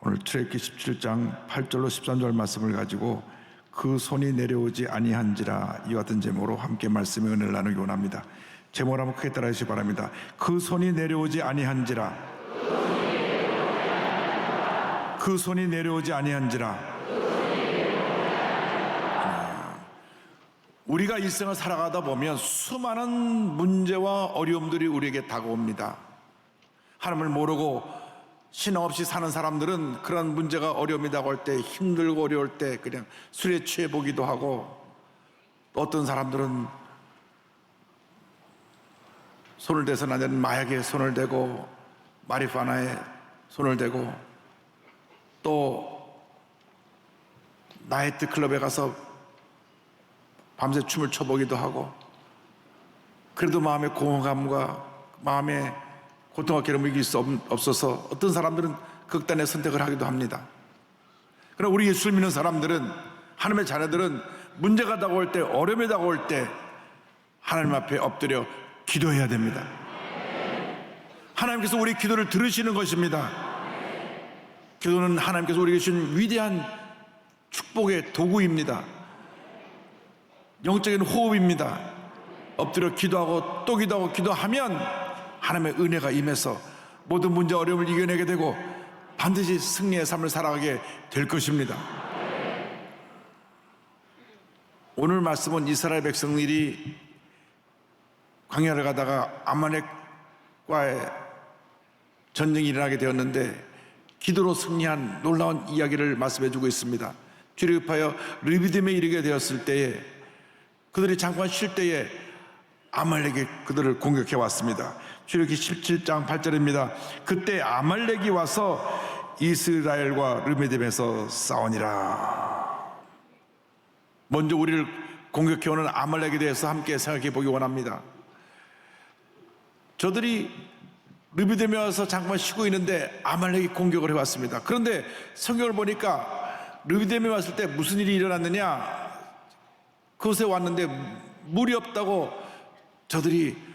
오늘 출애굽기 17장 8절로 13절 말씀을 가지고 그 손이 내려오지 아니한지라 이와 같은 제목으로 함께 말씀의 은혜를 나누기 원합니다. 제목을 한번 크게 따라 하시기 바랍니다. 그 손이 내려오지 아니한지라. 그 손이 내려오지 아니한지라. 우리가 일생을 살아가다 보면 수많은 문제와 어려움들이 우리에게 다가옵니다. 하나님을 모르고 신앙 없이 사는 사람들은 그런 문제가 어려움이 다가올 때, 힘들고 어려울 때 그냥 술에 취해 보기도 하고, 또 어떤 사람들은 손을 대서는 안 되는 마약에 손을 대고 마리화나에 손을 대고, 또 나이트 클럽에 가서 밤새 춤을 춰보기도 하고, 그래도 마음의 공허감과 마음의 고통과 괴로움이 이길 수 없어서 어떤 사람들은 극단의 선택을 하기도 합니다. 그러나 우리 예수를 믿는 사람들은, 하나님의 자녀들은 문제가 다가올 때, 어려움이 다가올 때 하나님 앞에 엎드려 기도해야 됩니다. 하나님께서 우리 기도를 들으시는 것입니다. 기도는 하나님께서 우리에게 주신 위대한 축복의 도구입니다. 영적인 호흡입니다. 엎드려 기도하고 또 기도하고 기도하면 하나님의 은혜가 임해서 모든 문제 어려움을 이겨내게 되고 반드시 승리의 삶을 살아가게 될 것입니다. 오늘 말씀은 이스라엘 백성들이 광야를 가다가 아말렉과의 전쟁이 일어나게 되었는데 기도로 승리한 놀라운 이야기를 말씀해 주고 있습니다. 출애굽하여 르비딤에 이르게 되었을 때에 그들이 잠깐 쉴 때에 아말렉이 그들을 공격해 왔습니다. 출애굽기 17장 8절입니다. 그때 아말렉이 와서 이스라엘과 르비딤에서 싸우니라. 먼저 우리를 공격해 오는 아말렉에 대해서 함께 생각해 보기 원합니다. 저들이 르비딤에 와서 잠깐 쉬고 있는데 아말렉이 공격을 해왔습니다. 그런데 성경을 보니까 르비딤에 왔을 때 무슨 일이 일어났느냐, 그곳에 왔는데 물이 없다고 저들이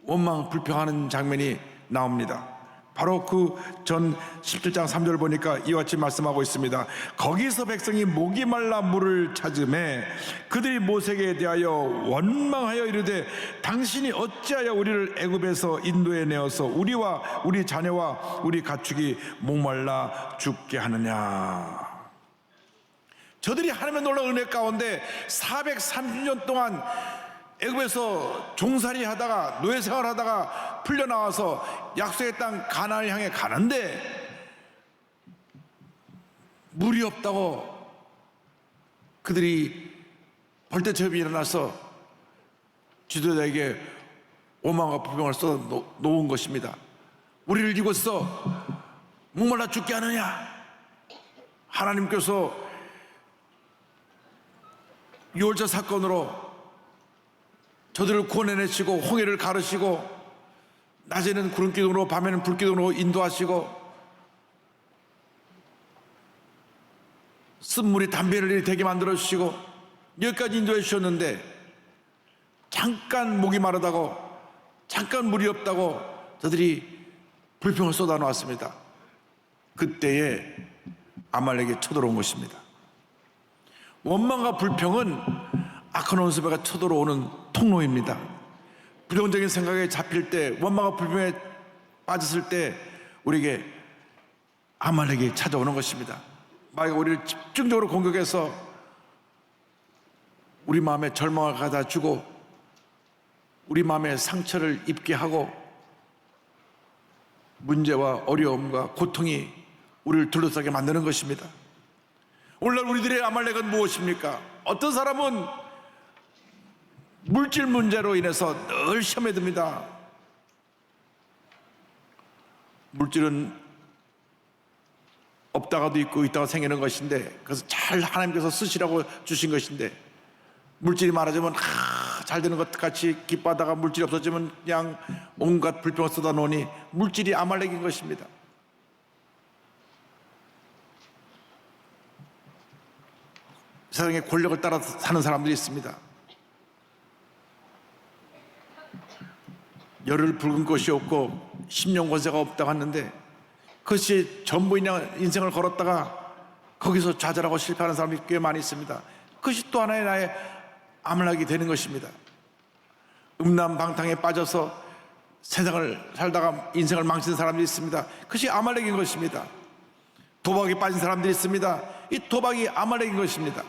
원망 불평하는 장면이 나옵니다. 바로 그 전 17장 3절 보니까 이와 같이 말씀하고 있습니다. 거기서 백성이 목이 말라 물을 찾음에 그들이 모세에게 대하여 원망하여 이르되 당신이 어찌하여 우리를 애굽에서 인도해 내어서 우리와 우리 자녀와 우리 가축이 목말라 죽게 하느냐. 저들이 하나님의 놀라운 은혜 가운데 430년 동안 애굽에서 종살이 하다가 노예 생활하다가 풀려나와서 약속의 땅 가나안을 향해 가는데 물이 없다고 그들이 벌떼처럼 일어나서 지도자에게 오만과 불평을 쏟아 놓은 것입니다. 우리를 이곳서 목말라 죽게 하느냐. 하나님께서 유월절 사건으로 저들을 구원해내시고 홍해를 가르시고 낮에는 구름기둥으로 밤에는 불기둥으로 인도하시고 쓴물이 담배를 일이 되게 만들어주시고 여기까지 인도해 주셨는데 잠깐 목이 마르다고, 잠깐 물이 없다고 저들이 불평을 쏟아놓았습니다. 그때에 아말렉이 쳐들어온 것입니다. 원망과 불평은 악한 원수가 쳐들어오는 통로입니다. 부정적인 생각에 잡힐 때, 원망과 불평에 빠졌을 때 우리에게 아말렉이 찾아오는 것입니다. 마귀가 우리를 집중적으로 공격해서 우리 마음에 절망을 가다 주고 우리 마음에 상처를 입게 하고 문제와 어려움과 고통이 우리를 둘러싸게 만드는 것입니다. 오늘날 우리들의 아말렉은 무엇입니까? 어떤 사람은 물질 문제로 인해서 늘 시험에 듭니다. 물질은 없다가도 있고 있다가 생기는 것인데, 그래서 잘 하나님께서 쓰시라고 주신 것인데, 물질이 많아지면 잘 되는 것 같이 기뻐하다가 물질이 없어지면 그냥 온갖 불평을 쏟아놓으니 물질이 아말렉인 것입니다. 세상에 권력을 따라 사는 사람들이 있습니다. 열을 붉은 것이 없고 10년 권세가 없다고 하는데 그것이 전부 인생을 걸었다가 거기서 좌절하고 실패하는 사람이 꽤 많이 있습니다. 그것이 또 하나의 나의 아말렉이 되는 것입니다. 음란방탕에 빠져서 세상을 살다가 인생을 망친 사람들이 있습니다. 그것이 아말렉인 것입니다. 도박에 빠진 사람들이 있습니다. 이 도박이 아말렉인 것입니다.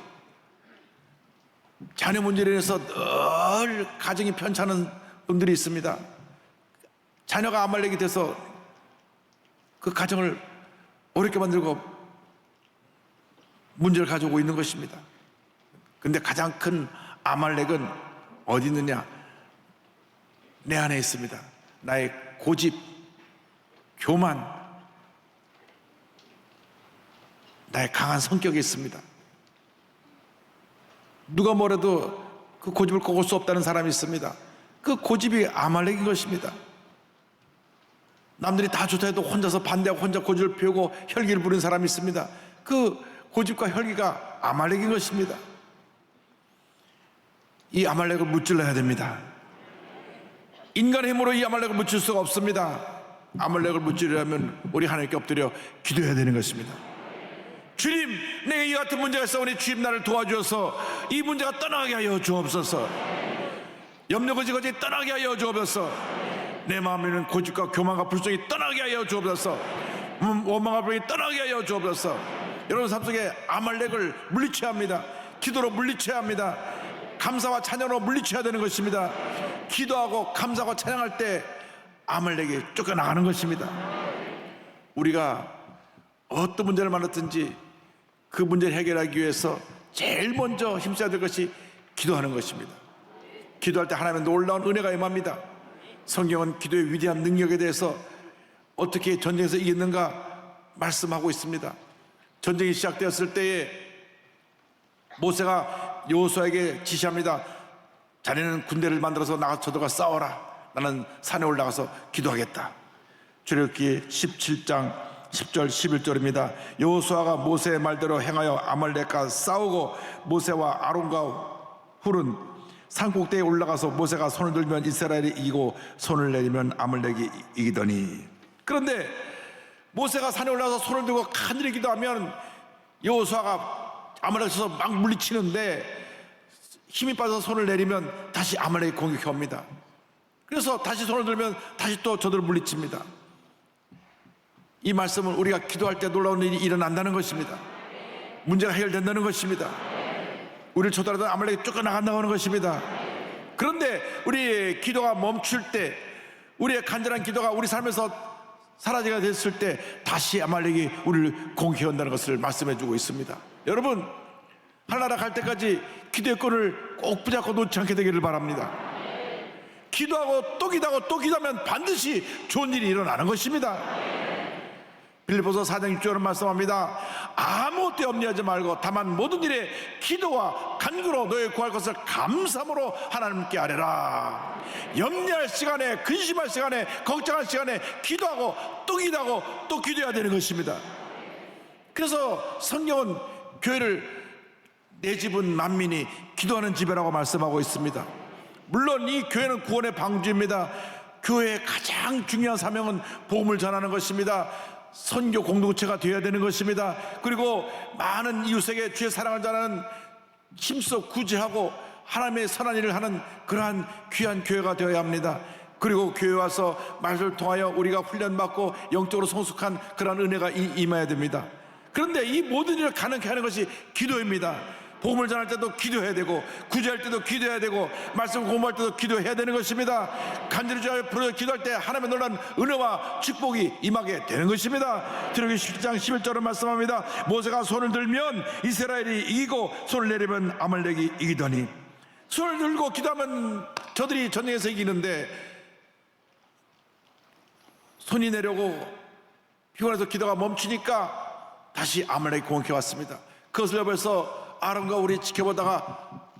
자녀 문제로 인해서 늘 가정이 편찮은 분들이 있습니다. 자녀가 아말렉이 돼서 그 가정을 어렵게 만들고 문제를 가져오고 있는 것입니다. 그런데 가장 큰 아말렉은 어디 있느냐? 내 안에 있습니다. 나의 고집, 교만, 나의 강한 성격이 있습니다. 누가 뭐래도 그 고집을 꺾을 수 없다는 사람이 있습니다. 그 고집이 아말렉인 것입니다. 남들이 다 좋다 해도 혼자서 반대하고 혼자 고집을 피우고 혈기를 부리는 사람이 있습니다. 그 고집과 혈기가 아말렉인 것입니다. 이 아말렉을 무찔러야 됩니다. 인간의 힘으로 이 아말렉을 무칠 수가 없습니다. 아말렉을 무찌르려면 우리 하나님께 엎드려 기도해야 되는 것입니다. 주님, 내가 이 같은 문제가 있사오니 주님 나를 도와주어서 이 문제가 떠나게 하여 주옵소서. 염려 거지거지 떠나게 하여 주옵소서. 내 마음에 있는 고집과 교만과 불성이 떠나게 하여 주옵소서. 원망과 불이 떠나게 하여 주옵소서. 여러분 삶 속에 아말렉을 물리쳐야 합니다. 기도로 물리쳐야 합니다. 감사와 찬양으로 물리쳐야 되는 것입니다. 기도하고 감사하고 찬양할 때 아말렉이 쫓겨나가는 것입니다. 우리가 어떤 문제를 만났든지 그 문제를 해결하기 위해서 제일 먼저 힘써야 될 것이 기도하는 것입니다. 기도할 때 하나님의 놀라운 은혜가 임합니다. 성경은 기도의 위대한 능력에 대해서 어떻게 전쟁에서 이겼는가 말씀하고 있습니다. 전쟁이 시작되었을 때에 모세가 여호수아에게 지시합니다. 자네는 군대를 만들어서 나가서 저들과 싸워라. 나는 산에 올라가서 기도하겠다. 출애굽기 17장 10절 11절입니다. 여호수아가 모세의 말대로 행하여 아말렉과 싸우고 모세와 아론과 훌은 산꼭대기에 올라가서 모세가 손을 들면 이스라엘이 이기고 손을 내리면 아말렉이 이기더니. 그런데 모세가 산에 올라가서 손을 들고 간절히 기도하면 여호수아가 아말렉에서 막 물리치는데 힘이 빠져서 손을 내리면 다시 아말렉이 공격해 옵니다. 그래서 다시 손을 들면 다시 또 저들을 물리칩니다. 이 말씀은 우리가 기도할 때 놀라운 일이 일어난다는 것입니다. 문제가 해결된다는 것입니다. 우리를 쳐들어도 아말렉이 쫓겨나간다고 하는 것입니다. 그런데 우리의 기도가 멈출 때, 우리의 간절한 기도가 우리 삶에서 사라지게 됐을 때 다시 아말렉이 우리를 공격해 온다는 것을 말씀해 주고 있습니다. 여러분, 하늘나라 갈 때까지 기도의 끈을 꼭 붙잡고 놓지 않게 되기를 바랍니다. 기도하고 또 기도하고 또 기도하면 반드시 좋은 일이 일어나는 것입니다. 빌립보서 4장 6절은 말씀합니다. 아무 때 염려하지 말고 다만 모든 일에 기도와 간구로 너희 구할 것을 감사함으로 하나님께 아뢰라. 염려할 시간에, 근심할 시간에, 걱정할 시간에 기도하고 또 기도하고 또 기도해야 되는 것입니다. 그래서 성경은 교회를 내 집은 만민이 기도하는 집이라고 말씀하고 있습니다. 물론 이 교회는 구원의 방주입니다. 교회의 가장 중요한 사명은 복음을 전하는 것입니다. 선교 공동체가 되어야 되는 것입니다. 그리고 많은 이웃에게 주의 사랑을 전하는 힘써 구제하고 하나님의 선한 일을 하는 그러한 귀한 교회가 되어야 합니다. 그리고 교회 와서 말을 통하여 우리가 훈련받고 영적으로 성숙한 그러한 은혜가 임해야 됩니다. 그런데 이 모든 일을 가능케 하는 것이 기도입니다. 복음을 전할 때도 기도해야 되고, 구제할 때도 기도해야 되고, 말씀 공부할 때도 기도해야 되는 것입니다. 간절히 기도할 때 하나님의 놀라운 은혜와 축복이 임하게 되는 것입니다. 출애굽기 17장 11절은 말씀합니다. 모세가 손을 들면 이스라엘이 이기고 손을 내리면 아말렉이 이기더니. 손을 들고 기도하면 저들이 전쟁에서 이기는데 손이 내려고 피곤해서 기도가 멈추니까 다시 아말렉이 공격해 왔습니다. 그것을 옆에서 아론과 우리 지켜보다가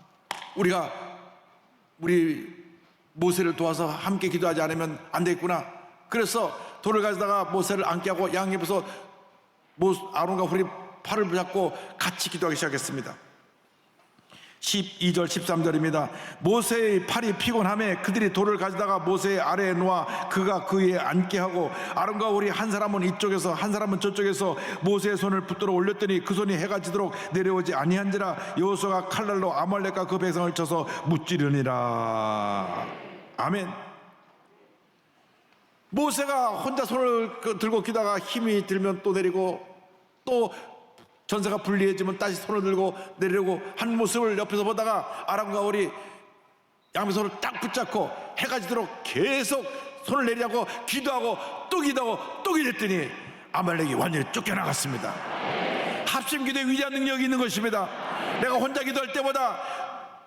우리 모세를 도와서 함께 기도하지 않으면 안 되겠구나. 그래서 돌을 가져다가 모세를 앉게 하고 양옆에서 아론과 훌이 팔을 붙잡고 같이 기도하기 시작했습니다. 12절 13절입니다. 모세의 팔이 피곤함에 그들이 돌을 가져다가 모세의 아래에 놓아 그가 그 위에 앉게 하고 아론과 홀이 한 사람은 이쪽에서 한 사람은 저쪽에서 모세의 손을 붙들어 올렸더니 그 손이 해가 지도록 내려오지 아니한지라. 여호수아가 칼날로 아말렉과 그 백성을 쳐서 무찌르니라. 아멘. 모세가 혼자 손을 들고 기다가 힘이 들면 또 내리고 또 전세가 불리해지면 다시 손을 들고 내리려고 한 모습을 옆에서 보다가 아람과 홀이 양손을 딱 붙잡고 해가 지도록 계속 손을 내리라고 기도하고 또 기도하고 또 기도했더니 아말렉이 완전히 쫓겨나갔습니다. 합심기도에 위대한 능력이 있는 것입니다. 내가 혼자 기도할 때보다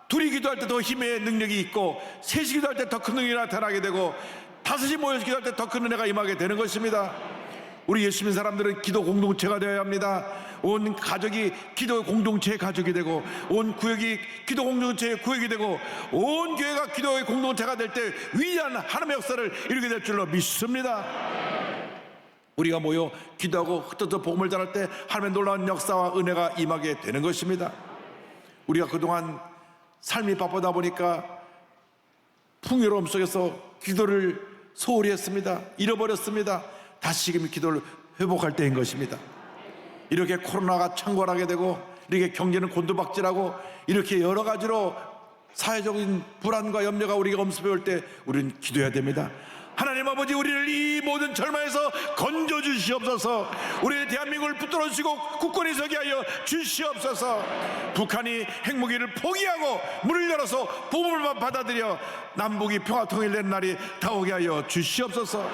둘이 기도할 때 더 힘의 능력이 있고 셋이 기도할 때 더 큰 능력이 나타나게 되고 다섯이 모여서 기도할 때 더 큰 은혜가 임하게 되는 것입니다. 우리 예수 믿는 사람들은 기도 공동체가 되어야 합니다. 온 가족이 기도 공동체의 가족이 되고 온 구역이 기도 공동체의 구역이 되고 온 교회가 기도의 공동체가 될 때 위대한 하나님의 역사를 이루게 될 줄로 믿습니다. 우리가 모여 기도하고 흩어져 복음을 전할 때 하나님의 놀라운 역사와 은혜가 임하게 되는 것입니다. 우리가 그동안 삶이 바쁘다 보니까 풍요로움 속에서 기도를 소홀히 했습니다. 잃어버렸습니다. 다시 지금 기도를 회복할 때인 것입니다. 이렇게 코로나가 창궐하게 되고 이렇게 경제는 곤두박질하고 이렇게 여러 가지로 사회적인 불안과 염려가 우리가 엄습해 올 때 우리는 기도해야 됩니다. 하나님 아버지, 우리를 이 모든 절망에서 건져 주시옵소서. 우리의 대한민국을 붙들어 주시고 굳건히 서게 하여 주시옵소서. 북한이 핵무기를 포기하고 문을 열어서 복음을 받아들여 남북이 평화 통일되는 날이 다오게 하여 주시옵소서.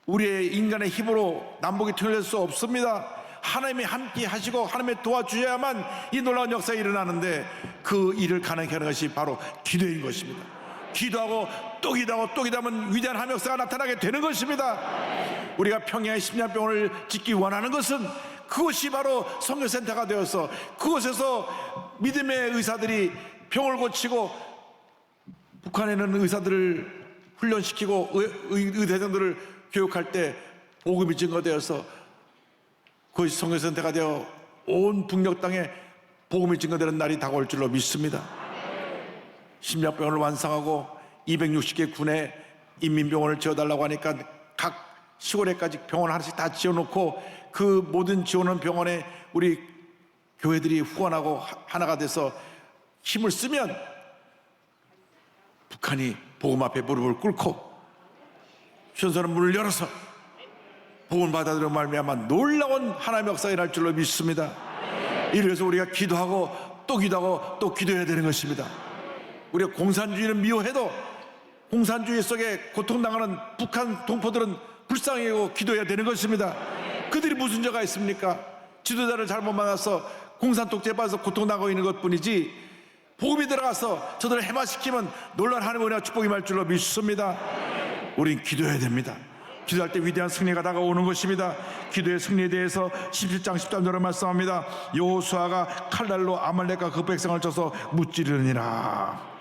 우리의 인간의 힘으로 남북이 통일될 수 없습니다. 하나님이 함께 하시고 하나님의 도와주셔야만 이 놀라운 역사가 일어나는데 그 일을 가능하게 하는 것이 바로 기도인 것입니다. 기도하고 또 기도하고 또 기도하면 위대한 하나님의 역사가 나타나게 되는 것입니다. 우리가 평양의 심장병원을 짓기 원하는 것은 그것이 바로 선교센터가 되어서 그곳에서 믿음의 의사들이 병을 고치고 북한에 있는 의사들을 훈련시키고 의대생들을 교육할 때 복음이 증거되어서 그것이 선교센터가 되어 온 북녘 땅에 복음이 증거되는 날이 다가올 줄로 믿습니다. 심장병원을 완성하고 260개 군에 인민병원을 지어달라고 하니까 각 시골에까지 병원 하나씩 다 지어놓고 그 모든 지어놓은 병원에 우리 교회들이 후원하고 하나가 돼서 힘을 쓰면 북한이 복음 앞에 무릎을 꿇고 현선은 문을 열어서 복음 받아들여 말미암아 놀라운 하나님의 역사가 일어날 줄로 믿습니다. 이래서 우리가 기도하고 또 기도하고 또 기도해야 되는 것입니다. 우리가 공산주의는 미워해도 공산주의 속에 고통당하는 북한 동포들은 불쌍히 기도해야 되는 것입니다. 그들이 무슨 죄가 있습니까? 지도자를 잘못 만나서 공산 독재에 빠져서 고통당하고 있는 것뿐이지 복음이 들어가서 저들을 해방시키면 놀라운 하나님의 은혜와 축복이 임할 줄로 믿습니다. 우린 기도해야 됩니다. 기도할 때 위대한 승리가 다가오는 것입니다. 기도의 승리에 대해서 17장 13절을 말씀합니다. 여호수아가 칼날로 아말렉과 그 백성을 쳐서 무찌르니라.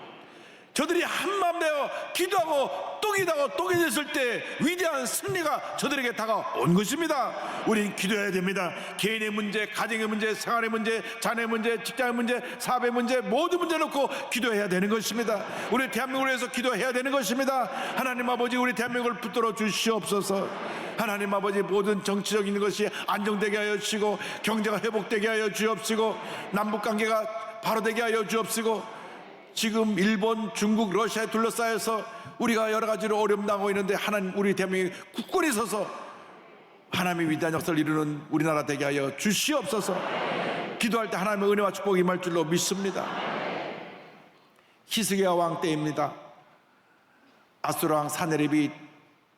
저들이 한마음 내어 기도하고 또 기도하고 또 기도했을 때 위대한 승리가 저들에게 다가온 것입니다. 우린 기도해야 됩니다. 개인의 문제, 가정의 문제, 생활의 문제, 자녀의 문제, 직장의 문제, 사업의 문제, 모든 문제 놓고 기도해야 되는 것입니다. 우리 대한민국을 위해서 기도해야 되는 것입니다. 하나님 아버지, 우리 대한민국을 붙들어 주시옵소서. 하나님 아버지, 모든 정치적인 것이 안정되게 하여 주시고 경제가 회복되게 하여 주옵시고 남북관계가 바로 되게 하여 주옵시고 지금 일본, 중국, 러시아에 둘러싸여서 우리가 여러 가지로 어려움 당하고 있는데 하나님, 우리 대한민국이 굳건히 서서 하나님의 위대한 역사를 이루는 우리나라 되게 하여 주시옵소서. 기도할 때 하나님의 은혜와 축복이 임할 줄로 믿습니다. 히스기야 왕 때입니다. 아수르 왕 사네립이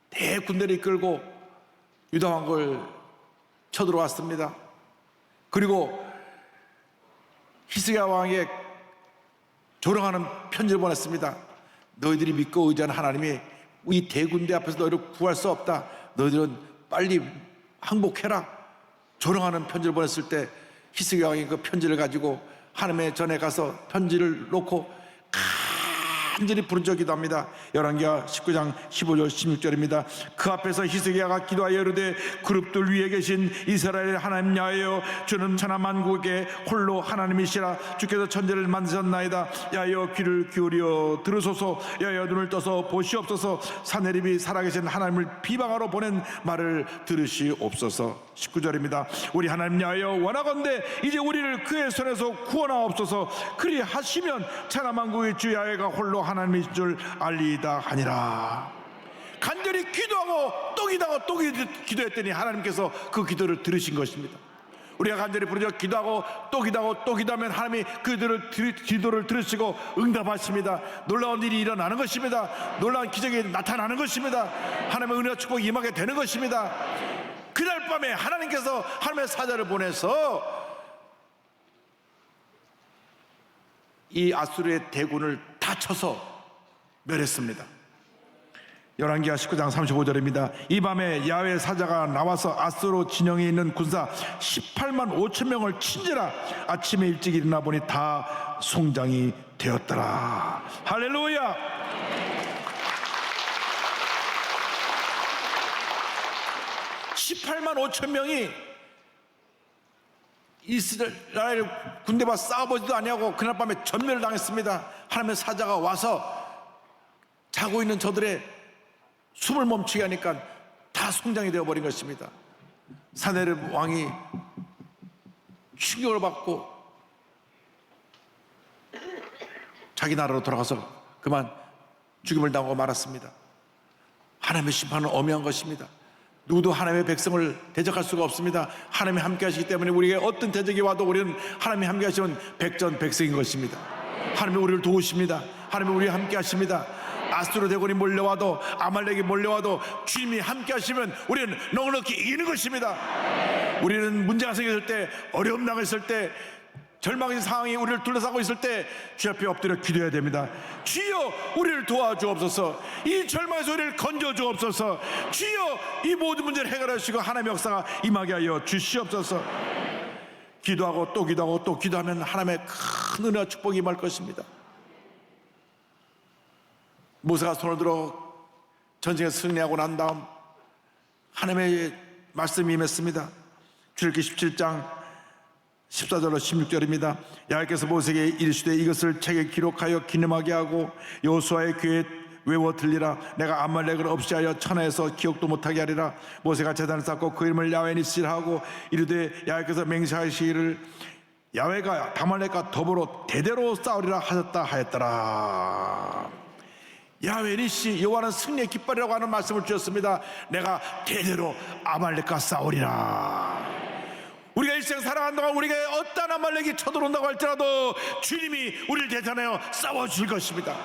대군대를 이끌고 유다 왕국을 쳐들어왔습니다. 그리고 히스기야 왕의 조롱하는 편지를 보냈습니다. 너희들이 믿고 의지하는 하나님이 이 대군대 앞에서 너희를 구할 수 없다. 너희들은 빨리 항복해라. 조롱하는 편지를 보냈을 때 히스기야 왕이 그 편지를 가지고 하나님의 전에 가서 편지를 놓고 간절히 부르짖어 기도합니다. 열왕기하 19장 15절 16절입니다. 그 앞에서 히스기야가 기도하여 이르되 그룹들 위에 계신 이스라엘 하나님 야훼여 주는 천하 만국의 홀로 하나님이시라. 주께서 천지를 만드셨나이다. 야훼여 귀를 기울여 들으소서. 야훼여 눈을 떠서 보시옵소서. 사내립이 살아계신 하나님을 비방하러 보낸 말을 들으시옵소서. 19절입니다. 우리 하나님 야훼여 원하건대 이제 우리를 그의 손에서 구원하옵소서. 그리하시면 천하 만국의 주 야훼가 홀로 하나님이신 줄 알리이다 하니라. 간절히 기도하고 또 기도하고 또 기도했더니 하나님께서 그 기도를 들으신 것입니다. 우리가 간절히 부르짖어 기도하고 또 기도하고 또 기도하면 하나님이 그들을 기도를 들으시고 응답하십니다. 놀라운 일이 일어나는 것입니다. 놀라운 기적이 나타나는 것입니다. 하나님의 은혜와 축복이 임하게 되는 것입니다. 그날 밤에 하나님께서 하나님의 사자를 보내서 이 아수르의 대군을 다 쳐서 멸했습니다. 열왕기하 19장 35절입니다. 이 밤에 야훼 사자가 나와서 아수르 진영에 있는 군사 18만 5천 명을 친지라. 아침에 일찍 일어나 보니 다 송장이 되었더라. 할렐루야. 18만 5천 명이 이스라엘 군대와 싸워보지도 아니하고 그날 밤에 전멸을 당했습니다. 하나님의 사자가 와서 자고 있는 저들의 숨을 멈추게 하니까 다 송장이 되어버린 것입니다. 사내립 왕이 충격을 받고 자기 나라로 돌아가서 그만 죽임을 당하고 말았습니다. 하나님의 심판은 엄연한 것입니다. 누구도 하나님의 백성을 대적할 수가 없습니다. 하나님이 함께 하시기 때문에 우리에게 어떤 대적이 와도 우리는 하나님이 함께 하시면 백전백승인 것입니다. 하나님이 우리를 도우십니다. 하나님이 우리와 함께 하십니다. 아수르 대군이 몰려와도 아말렉이 몰려와도 주님이 함께 하시면 우리는 넉넉히 이기는 것입니다. 우리는 문제가 생겼을 때, 어려움 당했을 때, 절망의 상황이 우리를 둘러싸고 있을 때 주 앞에 엎드려 기도해야 됩니다. 주여 우리를 도와주옵소서. 이 절망에서 우리를 건져주옵소서. 주여 이 모든 문제를 해결하시고 하나님의 역사가 임하게 하여 주시옵소서. 기도하고 또 기도하고 또 기도하면 하나님의 큰 은혜와 축복이 임할 것입니다. 모세가 손을 들어 전쟁에 승리하고 난 다음 하나님의 말씀이 임했습니다. 출애굽기 17장 14절로 16절입니다. 야훼께서 모세에게 이르시되 이것을 책에 기록하여 기념하게 하고 여호수아의 귀에 외워 들리라. 내가 아말렉을 없이하여 천하에서 기억도 못하게 하리라. 모세가 제단을 쌓고 그 이름을 야훼니시라 하고 이르되 야훼께서 맹세하시기를 야훼가 아말렉과 더불어 대대로 싸우리라 하셨다 하였더라. 야훼니시 여호와는 승리의 깃발이라고 하는 말씀을 주셨습니다. 내가 대대로 아말렉과 싸우리라. 우리가 일생 살아가는 동안 우리가 어떤 아말렉이 쳐들어온다고 할지라도 주님이 우리를 대전하여 싸워줄 것입니다.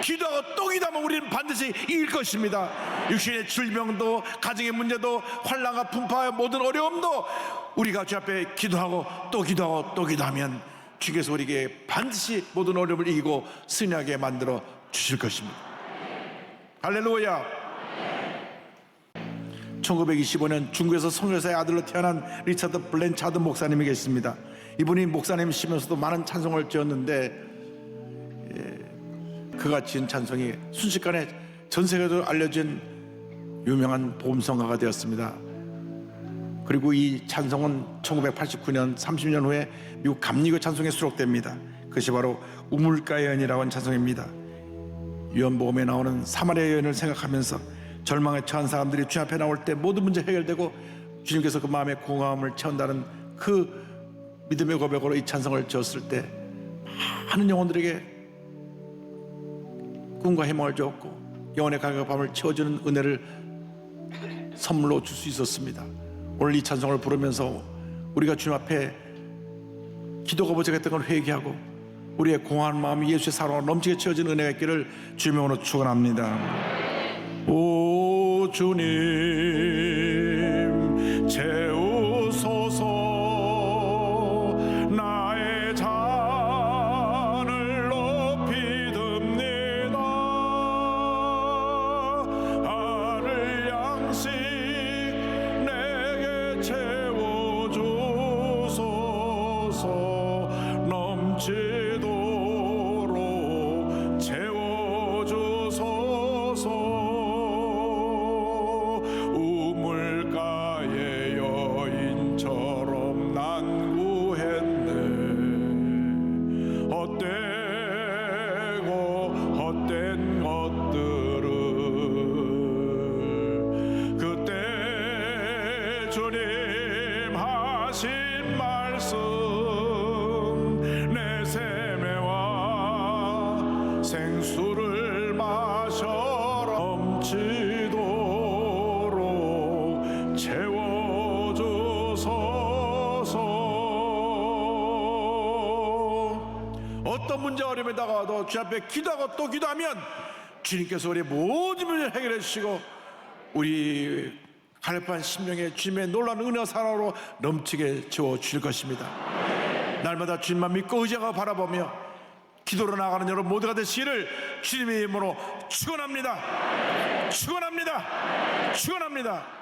기도하고 또 기도하면 우리는 반드시 이길 것입니다. 육신의 질병도 가정의 문제도 환난과 풍파의 모든 어려움도 우리가 주 앞에 기도하고 또 기도하고 또 기도하면 주께서 우리에게 반드시 모든 어려움을 이기고 승리하게 만들어 주실 것입니다. 할렐루야. 1925년 중국에서 선교사의 아들로 태어난 리차드 블렌차드 목사님이 계십니다. 이분이 목사님이시면서도 많은 찬송을 지었는데 그가 지은 찬송이 순식간에 전 세계적으로 알려진 유명한 복음성가가 되었습니다. 그리고 이 찬송은 1989년 30년 후에 미국 감리교 찬송에 수록됩니다. 그것이 바로 우물가의 여인이라고 하는 찬송입니다. 요한복음에 나오는 사마리아 여인을 생각하면서 절망에 처한 사람들이 주 앞에 나올 때 모든 문제 해결되고 주님께서 그 마음의 공허함을 채운다는 그 믿음의 고백으로 이 찬송을 지었을 때 많은 영혼들에게 꿈과 희망을 주었고 영혼의 갈급함을 채워주는 은혜를 선물로 줄 수 있었습니다. 오늘 이 찬송을 부르면서 우리가 주님 앞에 기도가 부족했던 걸 회개하고 우리의 공허한 마음이 예수의 사랑으로 넘치게 채워진 은혜가 있기를 주님의 이름으로 축원합니다. 오 주님 채우소서. 나의 잔을 높이 듭니다. 하늘 양식 내게 채워주소서. 넘치도록 채워 주님 하신 말씀 내 세매와 생수를 마셔라 넘치도록 채워주소서. 어떤 문제 어려움에 다가와도 주 앞에 기도하고 또 기도하면 주님께서 우리의 모든 문제를 해결해 주시고 우리 갈급한 심령에 주님의 놀라운 은혜와 사랑으로 넘치게 채워주실 것입니다. 날마다 주님만 믿고 의지하고 바라보며 기도로 나가는 여러분 모두가 되시기를 주님의 이름으로 축원합니다. 축원합니다. 축원합니다.